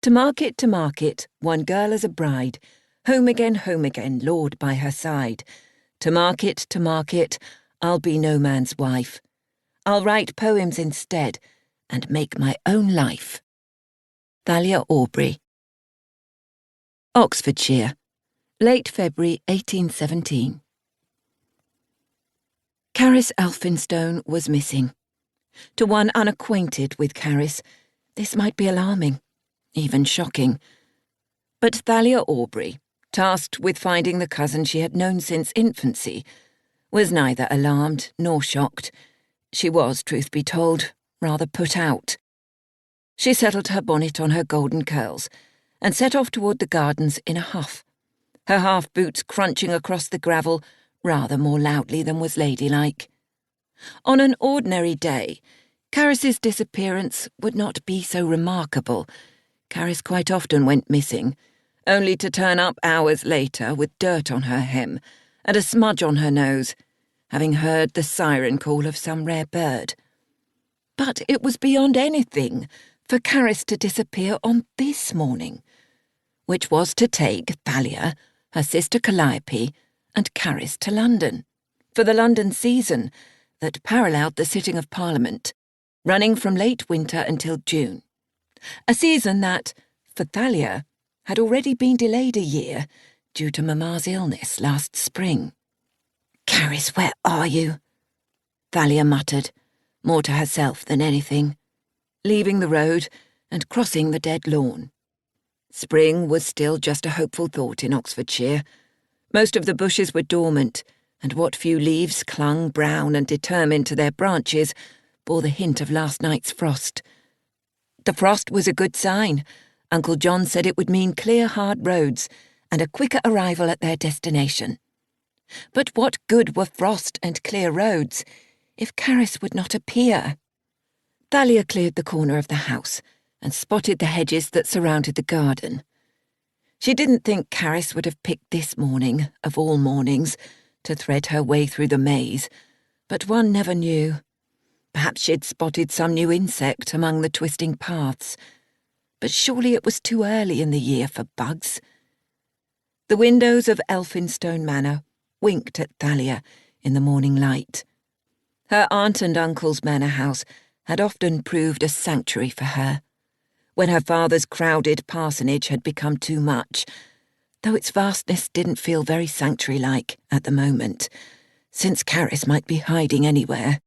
to market, one girl as a bride, home again, Lord by her side. To market, I'll be no man's wife. I'll write poems instead, and make my own life. Thalia Aubrey. Oxfordshire, late February 1817. Charis Elphinstone was missing. To one unacquainted with Charis, this might be alarming, even shocking. But Thalia Aubrey, tasked with finding the cousin she had known since infancy, was neither alarmed nor shocked. She was, truth be told, rather put out. She settled her bonnet on her golden curls and set off toward the gardens in a huff, her half-boots crunching across the gravel rather more loudly than was ladylike. On an ordinary day, Charis's disappearance would not be so remarkable. Charis quite often went missing, only to turn up hours later with dirt on her hem and a smudge on her nose, having heard the siren call of some rare bird. But it was beyond anything for Charis to disappear on this morning, which was to take Thalia, her sister Kalliope, and Charis to London, for the London season that paralleled the sitting of Parliament, running from late winter until June. A season that, for Thalia, had already been delayed a year due to Mamma's illness last spring. "Charis, where are you?" Thalia muttered, more to herself than anything, leaving the road and crossing the dead lawn. Spring was still just a hopeful thought in Oxfordshire. Most of the bushes were dormant, and what few leaves clung brown and determined to their branches bore the hint of last night's frost. The frost was a good sign. Uncle John said it would mean clear, hard roads and a quicker arrival at their destination. But what good were frost and clear roads if Charis would not appear? Thalia cleared the corner of the house and spotted the hedges that surrounded the garden. She didn't think Charis would have picked this morning, of all mornings, to thread her way through the maze, but one never knew. Perhaps she'd spotted some new insect among the twisting paths, but surely it was too early in the year for bugs. The windows of Elphinstone Manor winked at Thalia in the morning light. Her aunt and uncle's manor house had often proved a sanctuary for her, when her father's crowded parsonage had become too much, though its vastness didn't feel very sanctuary-like at the moment, since Charis might be hiding anywhere.